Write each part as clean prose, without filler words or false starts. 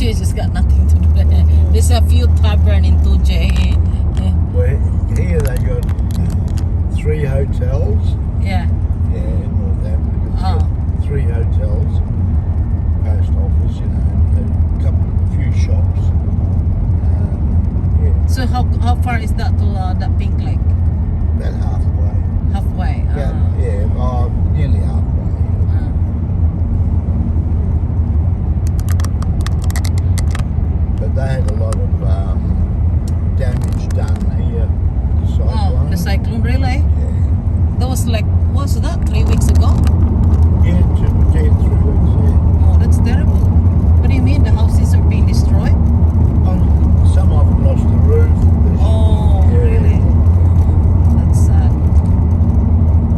Tujuh has got nothing to do with it. There's a few tavern in Tujuh. Well, here they got 3 hotels. Yeah. Yeah, in Northampton. It's Oh. got 3 hotels, post office, you know, a few shops. Yeah, So how far is that to that Pink Lake? about halfway. Halfway. Yeah, nearly halfway. But they had a lot of damage done here. The cyclone. Oh, the cyclone, really? Yeah. That was like, what was that, 3 weeks ago? Yeah, 2 or 3 weeks, yeah. Oh, that's terrible. What do you mean the houses are being destroyed? Some of them lost the roof. Oh, Yeah. really? Oh, that's sad.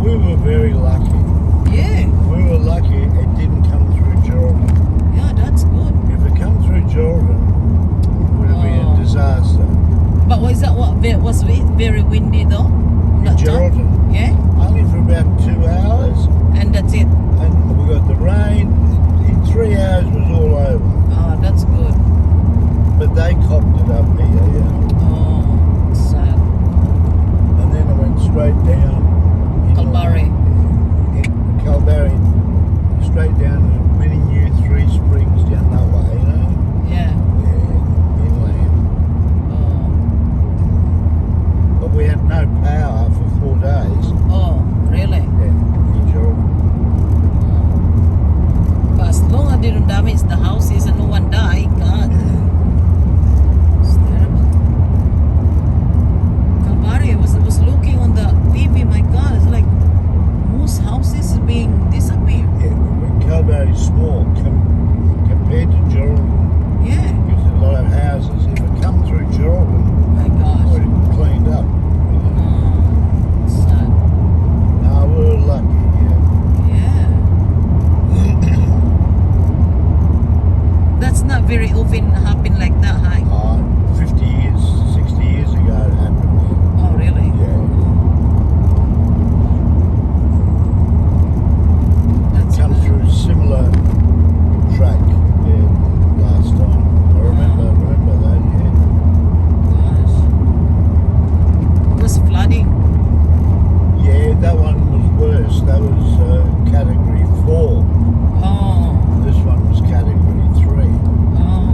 We were very lucky. Yeah, We were lucky it didn't come through Jordan. yeah, that's good. If it come through Jordan, it would have been a disaster. But was that was it very windy though? In That time? Jordan, Yeah, only for about 2 hours, and that's it. and we got the rain. In 3 hours, it was all over. Oh, that's good. But they copped it up here, yeah. Oh, sad. And then I went straight down. Kalbarri. In Kalbarri, straight down to Winning 3 Springs down that way, you know. Yeah. Yeah, inland. Oh, But we had no power for 4 days. oh, really? Yeah, in Jordan. But as long as they don't damage the houses and no one die, God. It's terrible. Kalbarri, I was looking on the TV, my God, it's like most houses is being disappeared. Yeah, but Kalbarri's small compared to Jordan. Yeah, Because a lot of houses, if it come through Jordan, my it gosh. would have cleaned up. Oh, sad. No, we were lucky, Yeah. That's not very often happen like that, hi? yeah. 50 years, 60 years ago it happened there. Oh, really? Yeah. That's Come good. through similar track, yeah, last time. I remember that, yeah. Gosh. It was flooding. Yeah, that one was worse. That was category 4. Oh, This one was category 3. oh.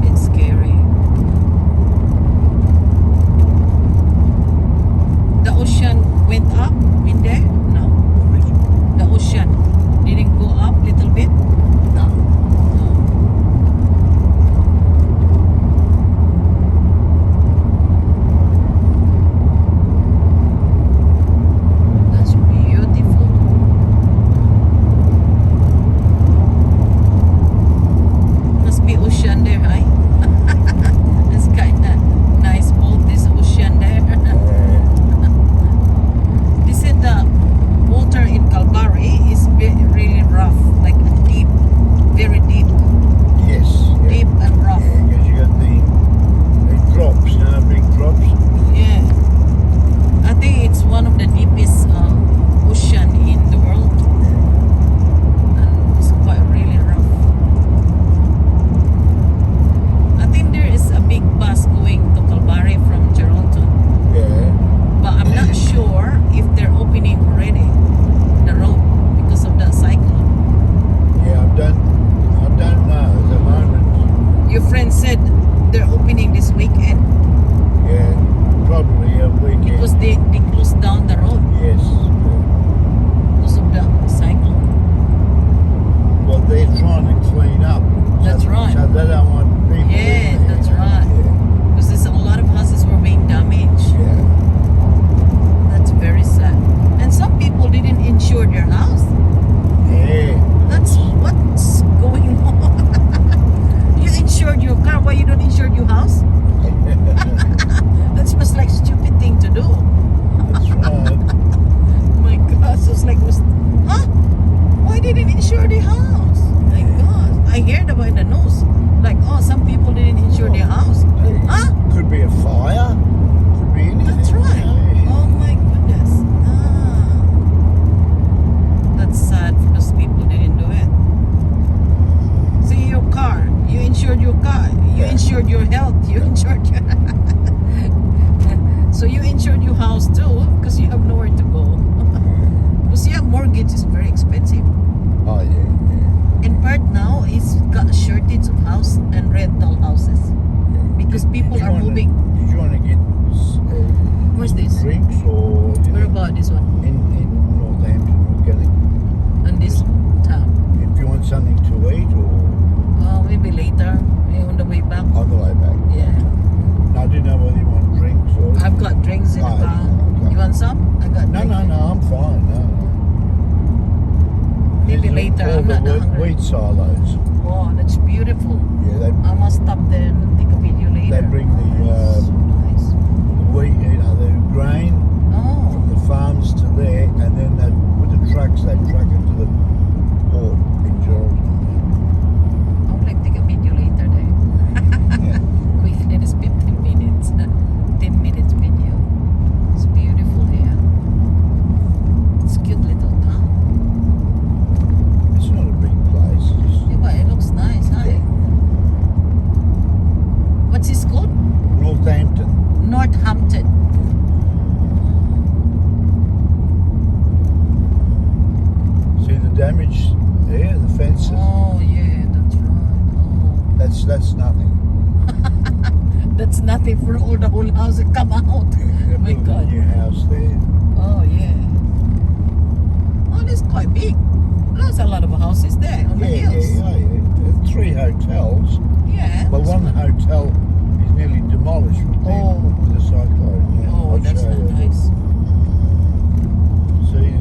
It's scary. The ocean went up in there? No. The ocean didn't go up a little bit? No. No. That's beautiful. Must be ocean there, right? It's kind of nice boat, this ocean there. They said the water in Kalbarri is really rough, like deep, very deep, Yes. Yeah. deep and rough. Yeah, because you got the drops, you know, big drops. Yeah. I think it's one of the deepest ocean in the world. And it's quite really rough. I think there is a big bus going to Kalbarri from Toronto. Yeah. But I'm not sure if they're opening already the road because of that cyclone. Yeah, I don't know at the moment. Your friend said they're opening this weekend Yeah, probably a weekend. because they closed down the road Yes. because of the cyclone. Well, they're trying to clean up. That's right. So they don't want people. Yeah, in there. that's right. Because there's a lot of houses were being damaged. Yeah. That's very sad. And some people didn't insure their house. Yeah. That's what's going on. You insured your car, why you don't insure your house? That's just like stupid thing to do. That's right. My gosh, it's like, huh? Why didn't insure the house? My gosh, I heard about the news. Like, oh, some people didn't insure their house. Huh? Could be a fire. Could be anything. That's right. Yeah. Oh my goodness. Ah. That's sad for those people who didn't do it. house and rental houses because people are moving. Did you want to get Where's this? drinks or Where about this one? in Northampton? We're gonna, In this town? if you want something to eat or Oh, maybe later. On the way back. on the way back. Yeah. No, I didn't know whether you want drinks or. I've got drinks in the Oh, car. okay. You want some? I got No, drinks. I'm fine. No. Maybe There's later. all I'm the not hungry. wheat silos. Wow, that's beautiful. Yeah, I must stop there and take a video later. they bring the So nice. wheat, the grain Oh, from the farms to there, and then they, with the trucks, they truck it to the port in Geraldton. I would like to take a video later there. Yeah. Quickly, just 15 minutes. 10 minutes video. It's beautiful here. It's a cute little town. It's not a big place. It's Yeah, but it looks nice, huh? Yeah. What's this called? Northampton. Northampton. See the damage there, the fences. Oh, yeah, that's right. That's nothing. Oh, that's nothing for all the whole house to come out. They're My building God. a new house there. Oh, yeah. Oh, this is quite big. There's a lot of houses there on the hills. Yeah. 3 hotels, Yeah. but one hotel is nearly demolished with the cyclone. Yeah, Oh, I'll that's show not you. nice. See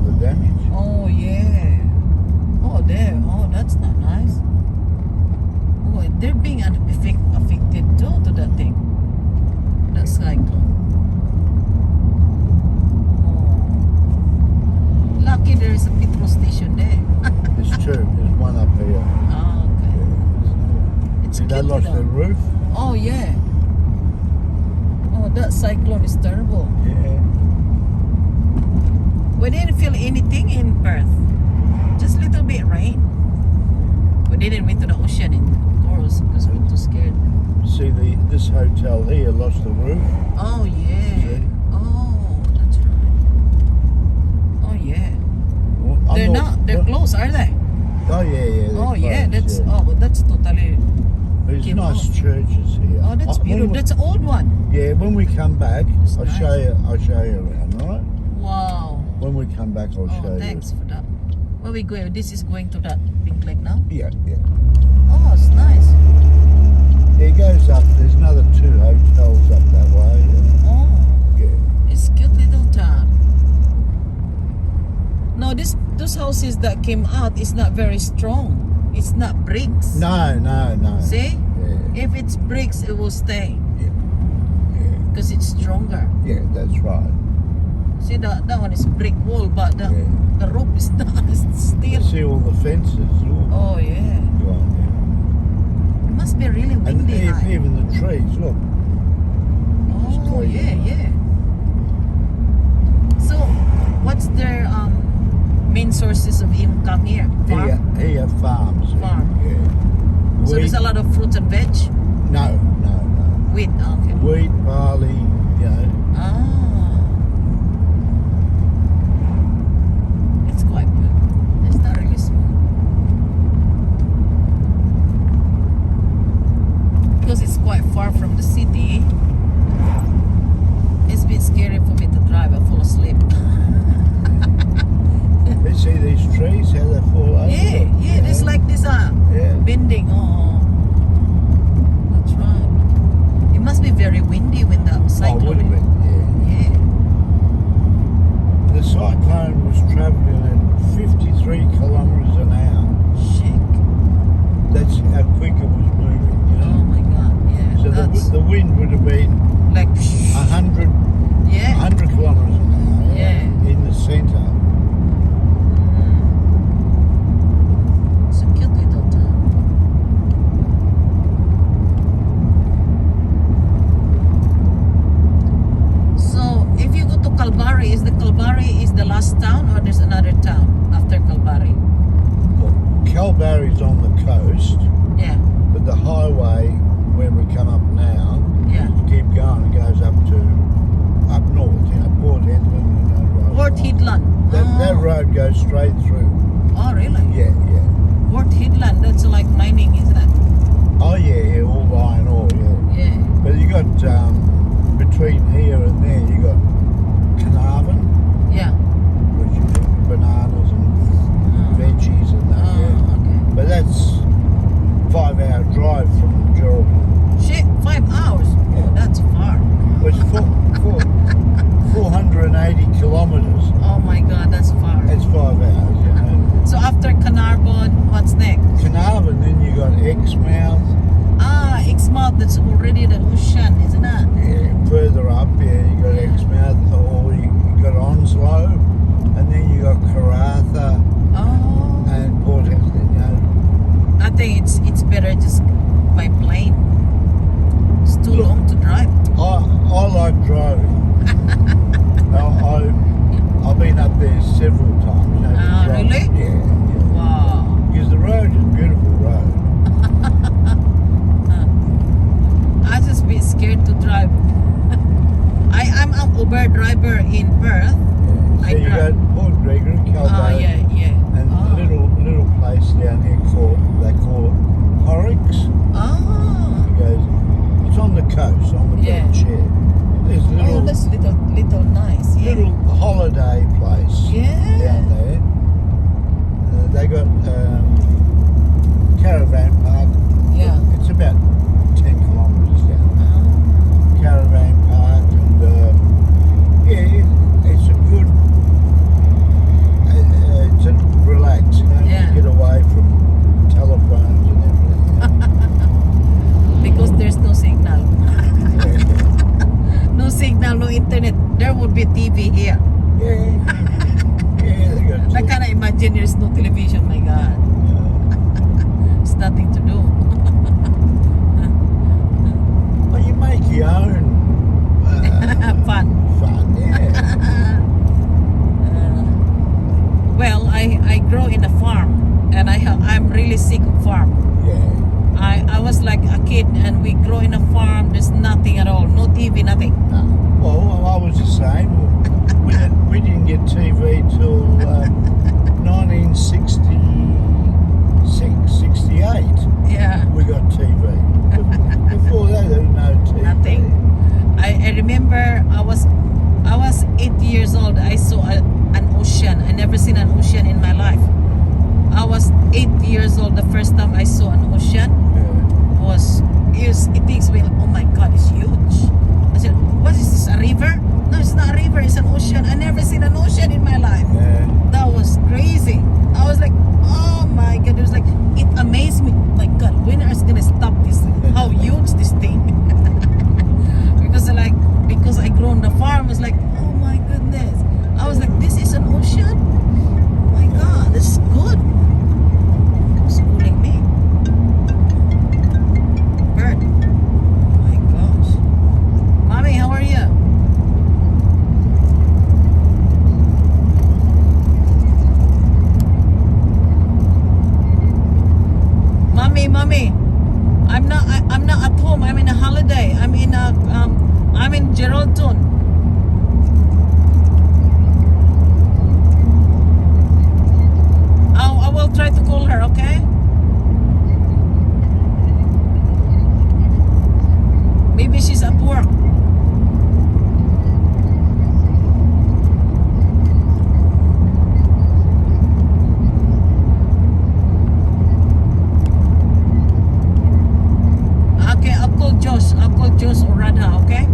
the damage. Oh, yeah. Oh, there. Oh, that's not nice. Oh, they're being affected too to that thing. That cyclone. Oh. Lucky there is a petrol station there. There's 2. There's one up here. Oh, okay. Yeah. It's See, they cute lost though. their roof. Oh, yeah. Oh, that cyclone is terrible. Yeah. We didn't feel anything in Perth. Just a little bit rain. We didn't went to the ocean, of course, because we were too scared. See this hotel here lost the roof. Oh, yeah. See? Oh, that's right. Oh, yeah. Well, They're not. They're closed, are they? Oh yeah. They're Oh, yeah. closed, That's. yeah. Oh, that's totally. There's came nice out. churches here. Oh, that's When beautiful. we- That's an old one. Yeah, when we come back, It's I'll nice. show you. I'll show you around, all right? Wow. When we come back, I'll show Oh, you. thanks for that. Where we going? This is going to that big lake now. Yeah. Oh, it's nice. It goes up. There's another 2 hotels up that way. Oh. Yeah. It's cute little town. No, those houses that came out is not very strong. It's not bricks. No. See? Yeah. If it's bricks, it will stay Yeah. because it's stronger. Yeah. That's right. See, that one is brick wall, but the rope is not. It's You still. see all the fences. Look. Oh yeah. Go on, It must be really yeah. And windy. high. even the trees. Look. Oh clean. yeah. So, what's their main sources of income here? Farm. Here farms. Farm. Yeah. So there's a lot of fruits and veg. No. Wheat. Okay. Wheat, barley. You know. Ah. It's quite good. It's not really small. Because it's quite far from the city, it's a bit scary for me to drive. I fall asleep. You see these trees, how they fall over? Yeah, there's like this Yeah. bending. Oh, that's right. It must be very windy when the Oh, cyclone. would have been, yeah. Yeah. The cyclone was travelling at 53 kilometres an hour. Shit. That's how quick it was moving, you Oh know. my God. Yeah. So that's the wind would have been like. 100 Yeah. kilometres an hour. Yeah. In the centre. It's a cute little town. So, if you go to Kalbarri, is the last town, or there's another town after Kalbarri? Well, Kalbarri's on the coast, Yeah. but the highway where we come up now, Yeah. keep going, it goes up north, you know, Port Hedland. Port Hedland. That road goes straight through. Oh, really? Yeah. Port Hedland. That's like mining, isn't it? what's next? Carnarvon, then you got Exmouth. Ah, Exmouth, that's already the ocean, isn't it? Yeah, further up, yeah, you got Exmouth, or you got Onslow, and then you got Karratha Oh, and Port Hedland. You know, I think it's better just by plane. It's too Look. long to drive. I like driving. I've been up there several times. You know, Ah, to drive. really? Yeah. Wow. Because the road is a beautiful road. I just be scared to drive. I'm an Uber driver in Perth. Yeah. So I you drive. got Port Gregory, Calvo, Oh, yeah. and Oh. a little place down here they call Horrocks. Oh. It goes, it's on the coast, on the Yeah. beach, yeah. There's a Oh, that's little nice. Yeah. little holiday place Yeah. down there. They got caravan park. Yeah. It's about 10 kilometres down there. Oh. Caravan park, and it's a good. It's a relax, you know. Yeah. Get away from telephones and everything. Because there's no signal. Yeah. No signal, no internet. There would be TV here. Yeah, they got. I cannot imagine there's no television. My God, it's nothing to do. Well, you make your own Fun. fun, yeah. Well, I grow in a farm, and I'm really sick of farm. Yeah. I was like a kid, and we grow in a farm. There's nothing at all, no TV, nothing. Well, I was the same. We didn't get TV till 1966, 68. Yeah, We got TV. Before that, there was no TV. nothing. I remember I was 8 years old. I saw an ocean. I never seen an ocean in my life. I was 8 years old the first time I saw an ocean. It takes me like, oh my God, it's huge. I said, what is this, a river? No, it's not a river, it's an ocean. I never seen an ocean in my life. Yeah. That was crazy. I was like, oh my God. It was like, it amazed me. My God, when is gonna stop this? How huge this thing? because I grew on the farm, I was like, oh my goodness. I was like, this is an ocean? Oh my God, this is good. Schooling me. Bird. Oh my gosh. Mommy, how are you? Mommy, I'm not at home. I'm in a holiday. I'm in Geraldton. I will try to call her, okay? Maybe she's at work. Okay, I'll call Josh or Radha, okay?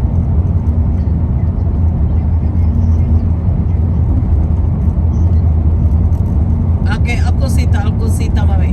Okay, I'll call Sita, mami.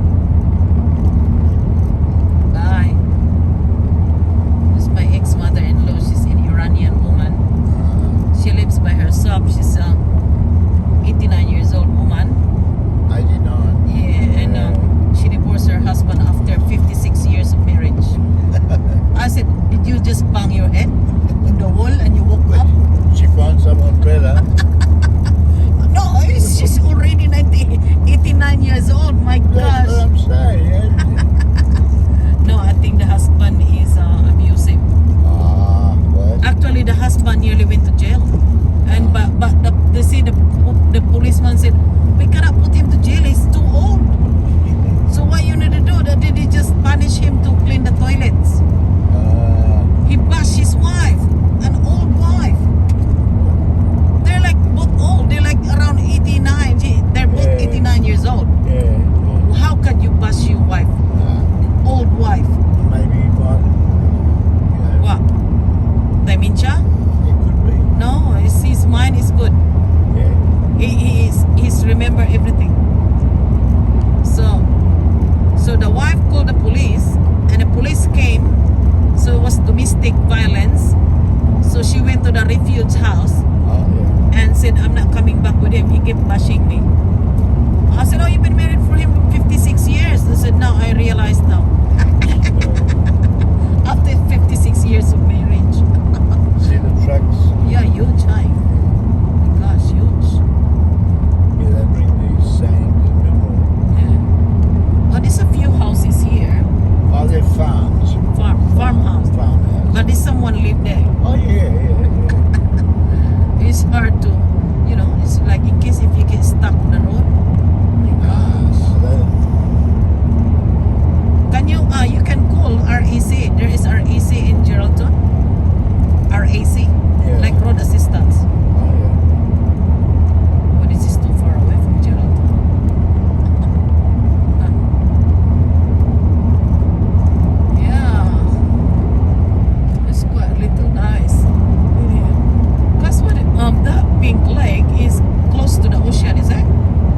huge house Oh, yeah. and said, I'm not coming back with him. He kept bashing me. I said, oh, you've been married for him 56 years. I said, no, I realize now. After 56 years of marriage. See the trucks? Yeah, huge, huh? My gosh, huge. Yeah, they bring these sand and mineral. Yeah. But there's a few houses here. Oh, they're farms. Farmhouse. Farmhouse. But there's someone live there. Oh, yeah. It's hard to, it's like in case if you get stuck on the road. My gosh. Can you can call RAC. There is RAC in Geraldton. RAC. Yeah. Like road assistance. Oh, yeah. But this is too far away from Geraldton. Yeah. It's quite a little nice. Because that pink lake is close to the ocean, is it?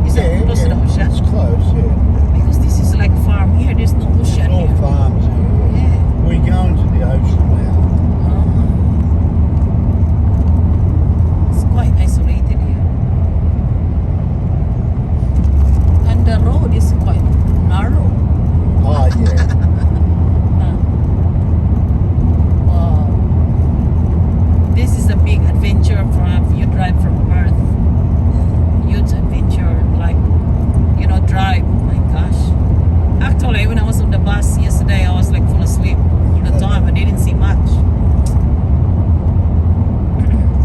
Is it close to the ocean? It's close, yeah. Because this is like farm here. There's no ocean All here. farms here. Yeah. We're going to the ocean now. It's quite isolated here. And the road is quite narrow. Oh, yeah. Wow. This is a big adventure from you drive from Perth. Huge adventure, like, drive. My gosh. Actually, when I was on the bus yesterday, I was like full asleep all the time. I didn't see much.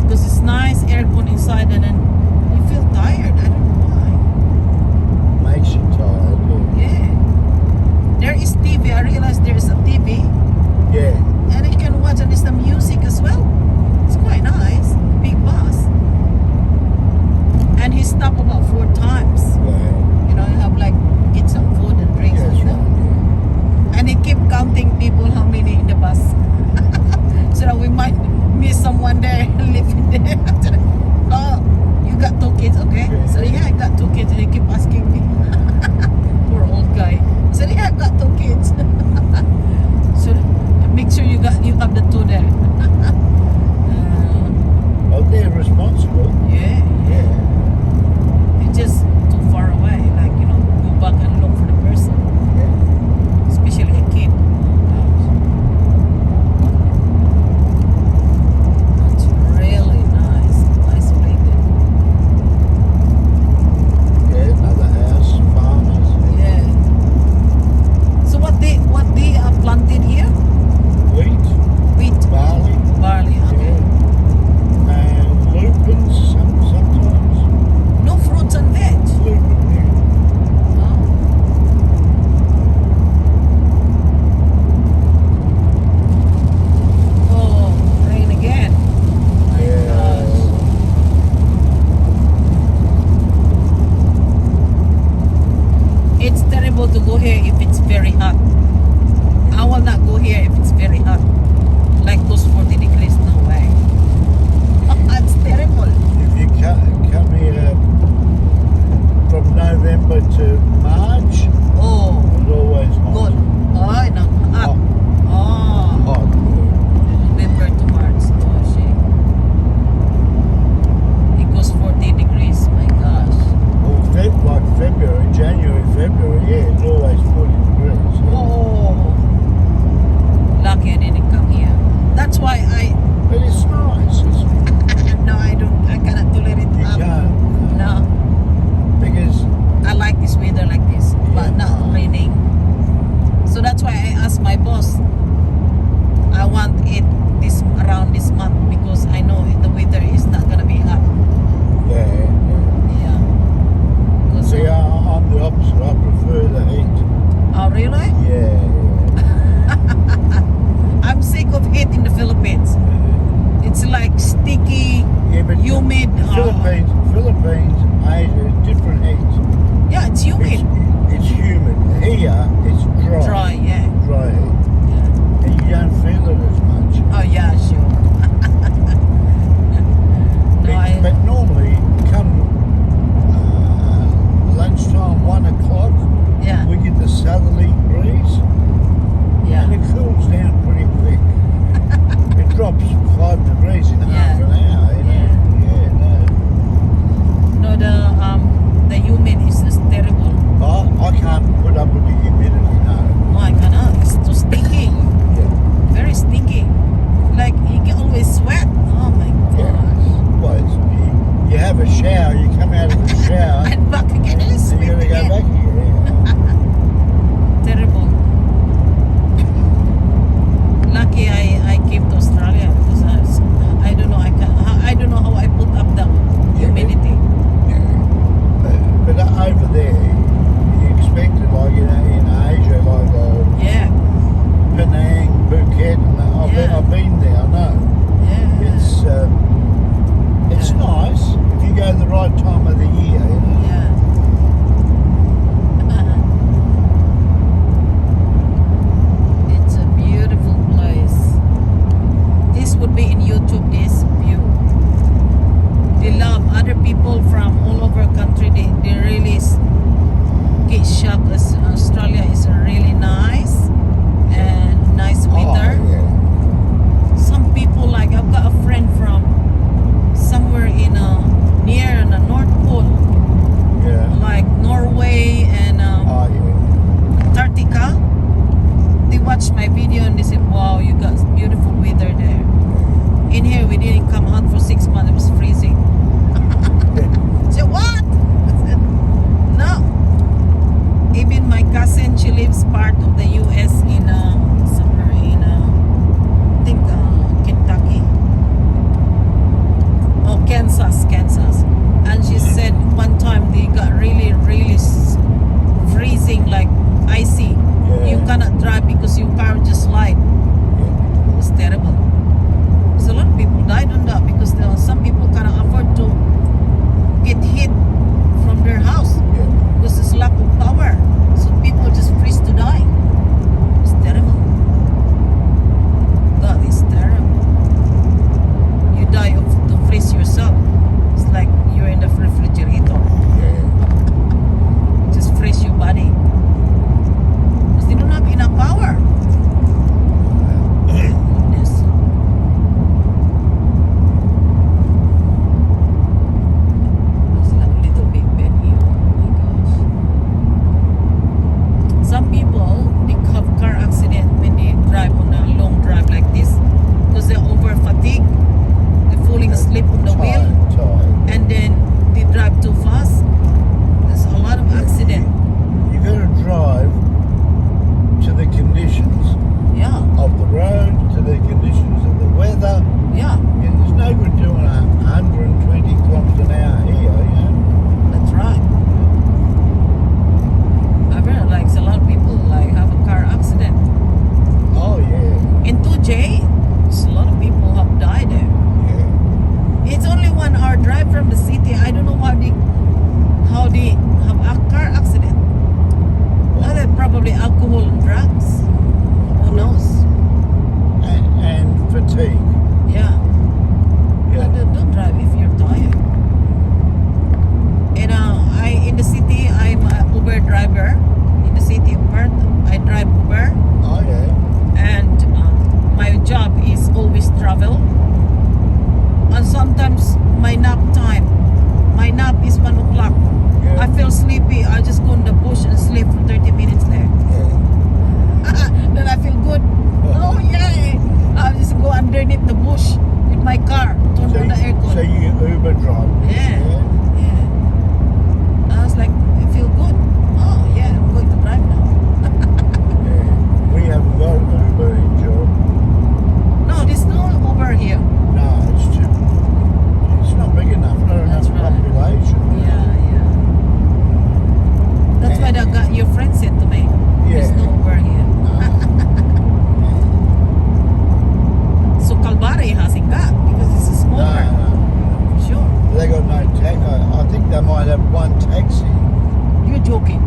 Because it's nice aircon inside and then you feel tired. I don't know why. Makes you tired, Yeah. There is TV. I realized there is a TV. yeah. And you can watch and there's some music as well. It's quite nice. Big bus. And he stopped about 4 times. Yeah. You have like get some food and drinks Yes, and stuff. right, And he kept counting people how many in the bus. So that we might miss someone there living there. Oh, you got 2 kids, okay? Yeah. So yeah, I got 2 kids and he kept asking me. Poor old guy. I said, yeah, I got 2 kids. So make sure you have the 2 there. yeah. Oh, they're responsible. Yeah. Yeah. It's just too far away. Like, go back and look for the person. Yeah. Especially a kid. That's really nice. Isolated. Yeah, another house, farmers. Yeah. So what they planted here? Wheat, Wheat, barley, barley. Okay. yeah. And lupins sometimes. No fruits and veg. Lupin, yeah. Oh. Oh, rain again. My gosh. It's terrible to go here if it's very hot. I will not go here if it's very hot. Like those 40 degrees, no way. It's terrible. If you come here from November to March, Oh, it's always hot. good. Oh, no, hot. Oh, Hot. November to March. Oh, shit. It goes 40 degrees. My gosh. Well, like February, January, February, yeah, it's always 40 degrees. Oh, lucky I didn't come here. That's why But it's nice. no, I cannot tolerate it. You can't. No, Because I like this weather like this, but Yeah. not raining. So that's why I asked my boss. I want it around this month because I know the weather is not gonna be hot. yeah. Yeah. 'Cause- See, I'm the opposite. I prefer the heat. oh really? Yeah. I'm sick of heat in the Philippines. It's like sticky, Yeah, but humid. Philippines, Asia, different heat. Yeah, it's humid. It's humid. Here, it's dry. Dry, yeah. Dry heat. Yeah. And you don't feel it as much. Oh yeah, sure. No, But normally, come lunchtime, 1 o'clock, yeah, we get the southerly breeze, yeah. and it cools down pretty quick. It drops 5 degrees in half Yeah. an hour. watched my video and they said, wow, you got beautiful weather there. In here, we didn't come out for 6 months. It was freezing. I said, what? I said, no. Even my cousin, she lives part of the U.S. in somewhere in, I think, Kentucky. Oh, Kansas. And she said one time they got really, really freezing, like icy. Yeah. You cannot drive because your car just slide. It was terrible. Because a lot of people died on that because there are some people cannot afford to get hit from their house because there's lack of power. So people just freeze to die. It's terrible. God is terrible. You die to freeze yourself. It's like you're in the refrigerator. Just freeze your body. Because they don't have enough power. Goodness. It's like a little big bed here. Oh my gosh. Some people, they have car accident when they drive on a long drive like this because they're over fatigued. They're falling asleep on the wheel. Tired. And then they drive too fast. There's a lot of accident. You got to drive to the conditions Yeah, of the road, to the conditions of the weather. yeah, There's no good doing 120 kilometres an hour here, you know. that's right. I heard like a lot of people like have a car accident. Oh yeah, In 2J, a lot of people have died there. yeah. It's only 1 hour drive from the city. I don't know how they have a car accident. Now they're probably alcohol and drugs. Who knows? And fatigue. Yeah. Yeah. Don't drive if you're tired. And in the city, I'm an Uber driver. In the city of Perth, I drive Uber, Oh yeah. and my job is always travel. And sometimes my nap time. My nap is 1 o'clock. Yeah. I feel sleepy. I just go in the bush and sleep for 30 minutes there. Yeah. Then I feel good. Oh yay! I just go underneath the bush with my car, turn on the aircon. So you Uber drive. Yeah. I was like, I feel good. Oh yeah, I'm going to drive now. Yeah. We haven't got Uber in job. No, there's no Uber here. No, it's not big enough. Not That's enough right. population. Yeah. That's why your friend said to me, there's no Uber here. So Kalbarri hasn't got because it's a smaller. No. Sure. They got no taxi. I think they might have one taxi. You're joking.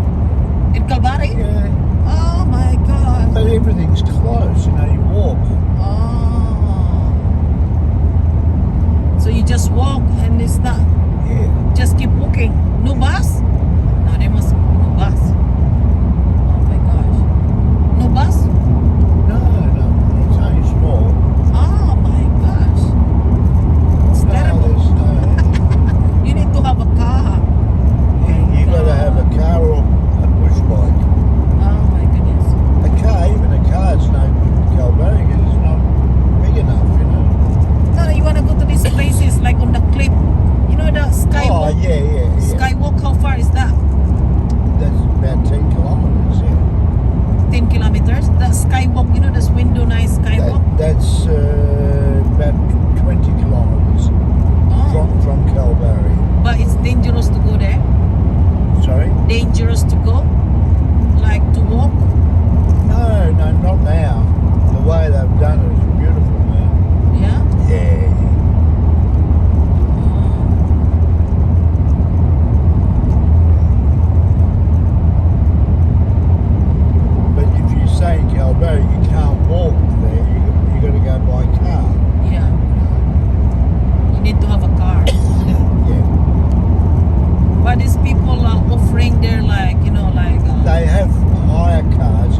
In Kalbarri? Yeah. Oh my God. But everything's close, you know, you walk. Oh. So you just walk and it's not, Yeah. just keep walking. No bus? No, there must be no bus. Oh my gosh. No bus? No, it's only small. Oh my gosh. It's No, terrible. there's no. You need to have a car. You got to have a car or a push bike. Oh my goodness. Even a car's no good in Kalbarri because it's not big enough, you know. No, you want to go to these places like on the cliff. You know the skywalk? Oh, yeah. Skywalk, how far is that? That's about 10 kilometres, yeah. 10 kilometers? The skywalk, you know this window nice skywalk? That's about 20 kilometres Oh. from Kalbarri. But it's dangerous to go there. Sorry? Dangerous to go? Like to walk? No, not now. The way they've done it is beautiful now. Yeah? Yeah. But if you say in Kalbarri you can't walk there, you got to go by car. Yeah. You need to have a car. Yeah. But these people are offering their like, They have hire cars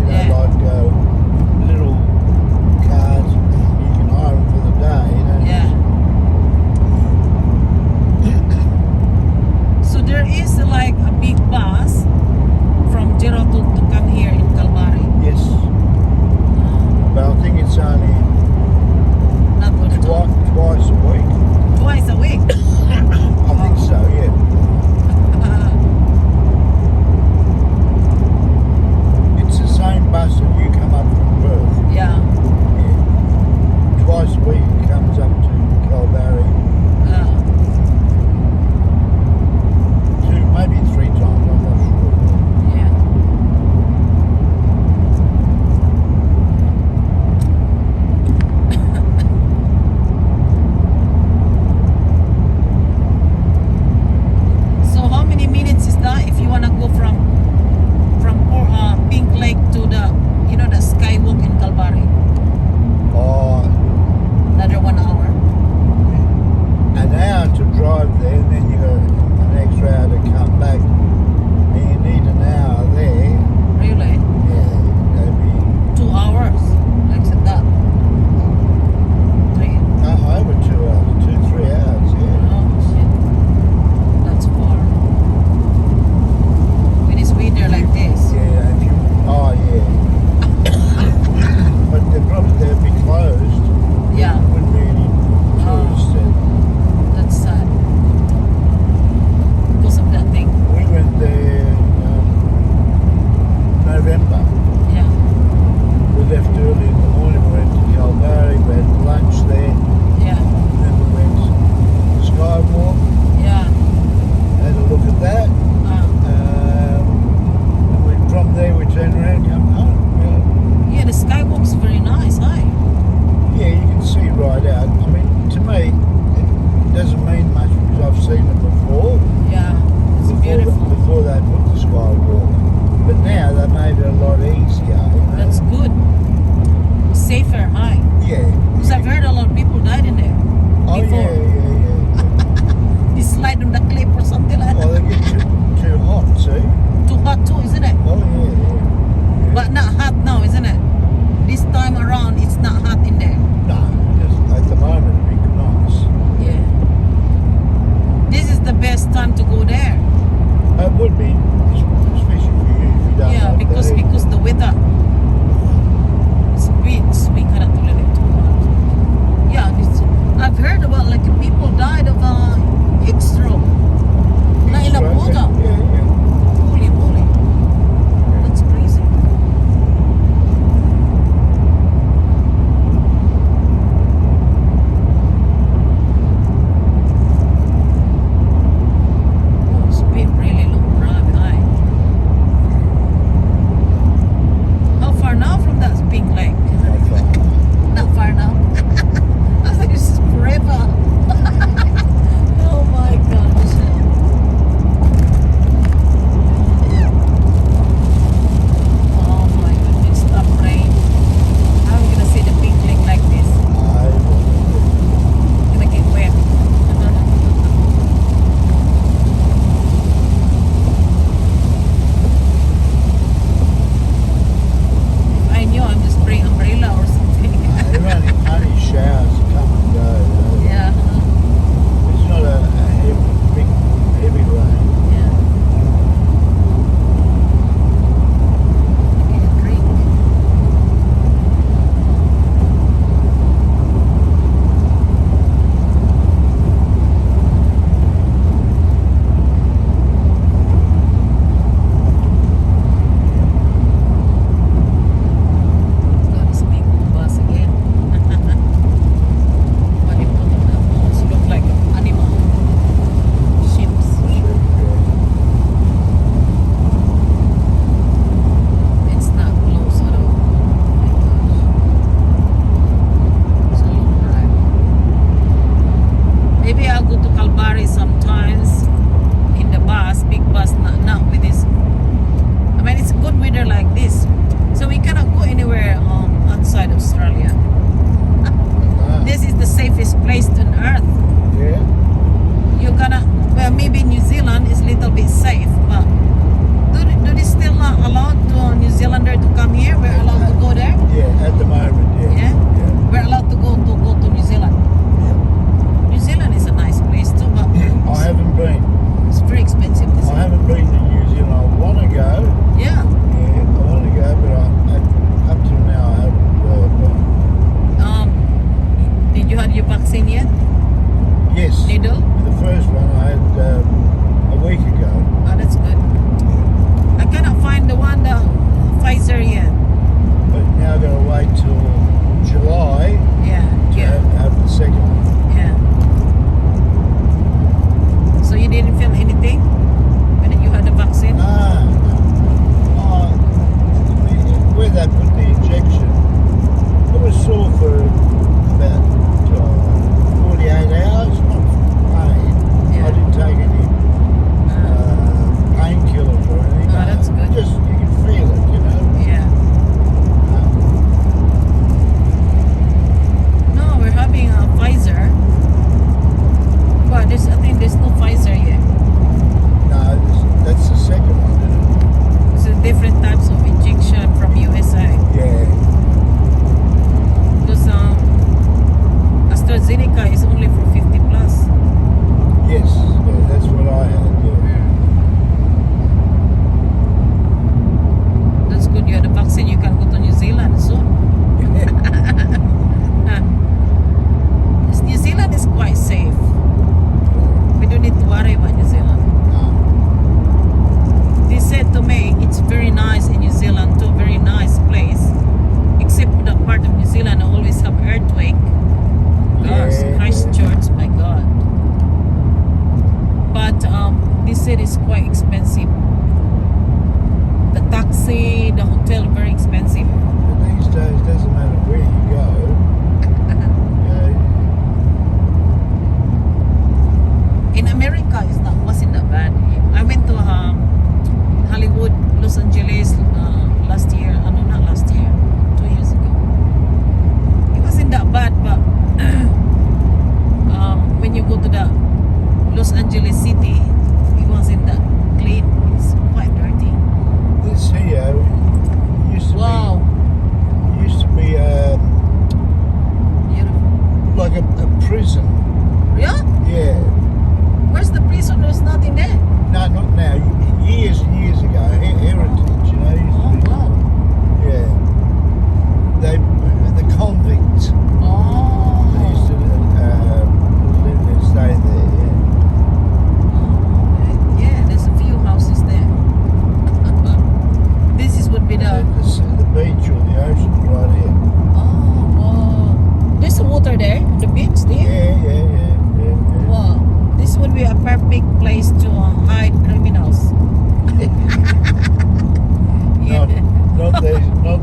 hot now, isn't it? This time around, it's not hot in there. No, just at the moment it'd be nice. Yeah. This is the best time to go there. It would be, especially for you if you don't Yeah, like because the heat. the weather. It's we cannot tolerate too hot. Yeah, I've heard about like people died of heat stroke. Na Heat stroke, Ilapuga. yeah. Holy moly. That's crazy. Oh, it's been really long drive, aye. How far now from that pink lake? Not far. Not far now. I think this is forever. Oh my gosh. Oh my goodness, stop rain. How are we gonna see the pink lake like this? Gonna get wet. If I knew, I'm just bring umbrella or something. Only showers come and go. Yeah. It's not a big, heavy rain. Yeah. Get a drink. Got this big bus again. What do you put on that? It look like animal. Ships. It's not close at all. Oh my gosh. It's a long drive. Maybe I'll go to Calvary sometimes in the bus, big bus, not with this. I mean, it's good weather like this. So we cannot go anywhere outside Australia. This is the safest place on earth. Yeah. You're gonna, well, maybe New Zealand is a little bit safe, but do they still not allow New Zealander to come here? We're allowed to go there? Yeah, at the moment, yeah. Yeah? We're allowed to go to New Zealand. Yeah. New Zealand is a nice place too, but I haven't been. it's very expensive. I haven't been to New Zealand. I want to go. Yeah. Yeah, I want to go, but up till now I haven't. Did you have your vaccine yet? Yes. Needle? The first one I had a week ago. Oh, that's good. I cannot find the one, the Pfizer yet. But now I've got to wait till July Yeah. to Yeah. have the second one. Yeah. So you didn't feel anything when you had the vaccine? Where they put the injection, it was sore for about 48 hours, not pain. Yeah. I didn't take any painkillers or anything. Oh, that's good. Just, you can feel it, you know. Yeah. No, we're having a Pfizer. But I think there's no Pfizer yet. No, that's the second one, isn't it? It's different types of injection from USA. Yeah. Because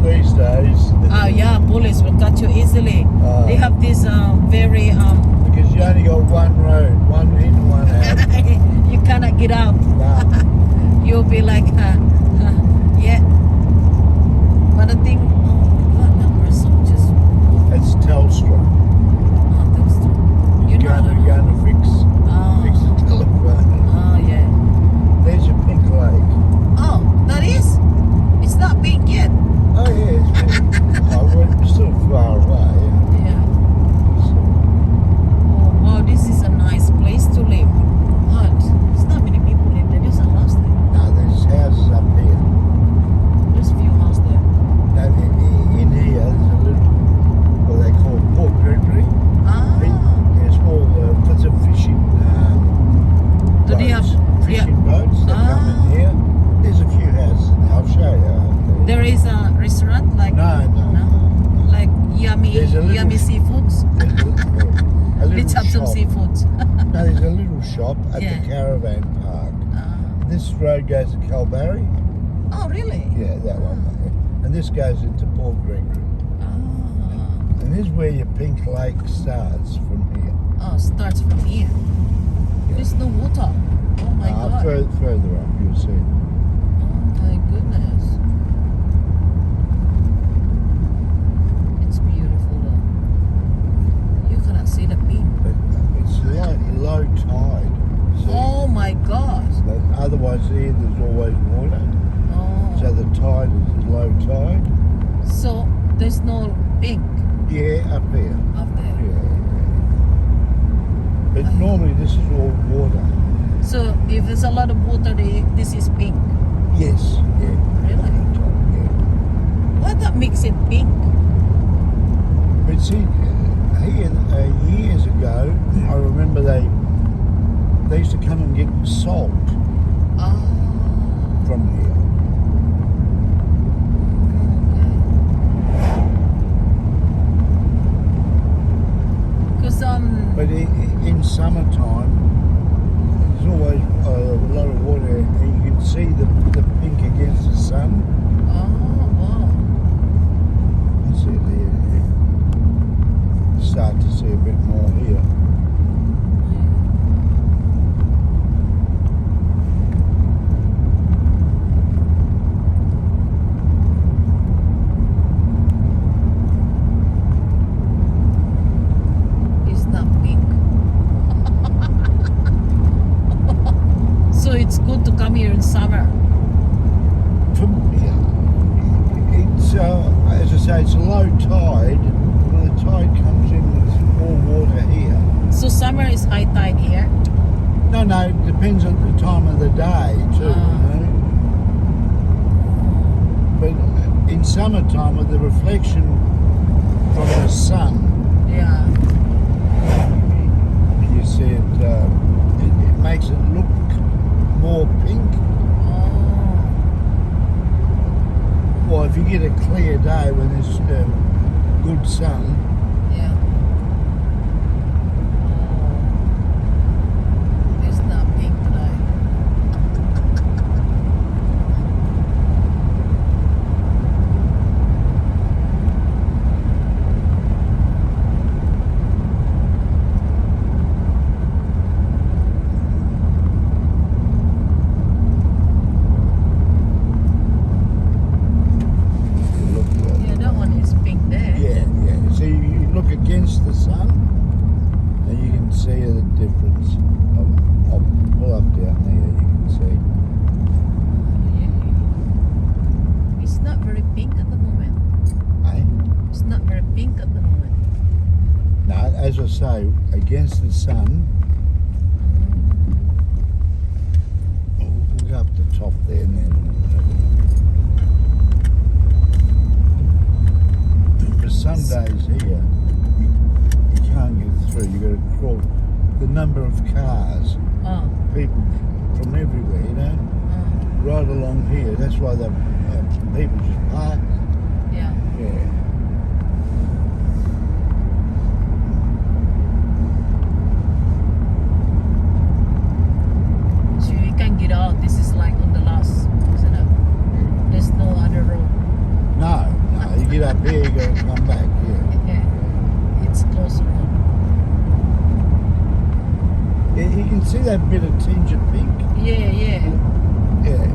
these days. Yeah, police will cut you easily. They have this very Because you only got one road, one in, one out. you cannot get out. Nah. You'll be like, yeah. But the thing, what number soldiers? It's Telstra. Oh, that's true. You know You're going to fix the telephone. Oh, yeah. There's your pink lake. Oh, that is? It's not pink yet. Oh yeah, it's been, we're still far away. Yeah. Oh, wow, this is a nice place to live. What? There's not many people live there. There's a house there. No, there's houses up here. There's a few houses there. No, in here there's a little, what they call Port Gregory. Ah. It's all lots of fishing Do they have? boats. Fishing boats that come in here. There's a few houses. I'll show you. There is a restaurant like No. like yummy There's a little yummy seafoods. A little Let's have some shop. seafoods. No, there's a little shop at Yeah. the caravan park. Ah. This road goes to Calbarry. Oh, really? Yeah, that one. And this goes into Port Gregory. Ah. And this is where your Pink Lake starts from here. Oh, starts from here. There's no water. Oh my God. Further up, you'll see. Oh my goodness. It's beautiful though. You cannot see the peak. But it's low tide. See? Oh my gosh. But otherwise here there's always water. So Oh. the tide is low tide. So there's no pink Yeah, up here. up there. Yeah. But normally this is all water. So if there's a lot of water, this is pink. Yes, yeah. Really? Yeah. What that makes it pink? But see, here years ago, I remember they used to come and get salt Oh. from here. Because But in summertime, there's always a lot of water, and you can see the pink against the sun. oh wow. You see it there. You start to see a bit more here. It's not pink. So it's good to come here in summer. From here, it's as I say, it's low tide. When the tide comes in, there's more water here. So summer is high tide here. No, it depends on the time of the day too. You know? But in summertime, with the reflection from the sun, Yeah. you see it makes it look more pink. Oh. Well, if you get a clear day when there's good sun, Yeah. Oh. It's not pink today. you look Yeah, that one is pink there. yeah. So you look against the sun, and you can see the difference. I'll pull up down there. You can see. Yeah. It's not very pink at the moment. Eh? It's not very pink at the moment. Now, as I say, against the sun, we'll go up the top there and then. For some days here, you can't get through. You've got to crawl. The number of cars, Oh. people from everywhere, you know, Oh. right along here. That's why the people just park. Yeah. Yeah. So we can get out. This is like on the last, isn't it? There's no other road. No, get up here, you got to come back. Yeah. It's closer on. Yeah, you can see that bit of tinge of pink. Yeah, yeah. Yeah.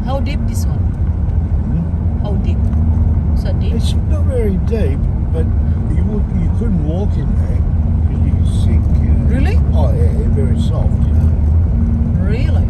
How deep this one? Hmm? How deep? So deep? It's not very deep, but you couldn't walk in there because you could sink. Really? Oh yeah, very soft. Really?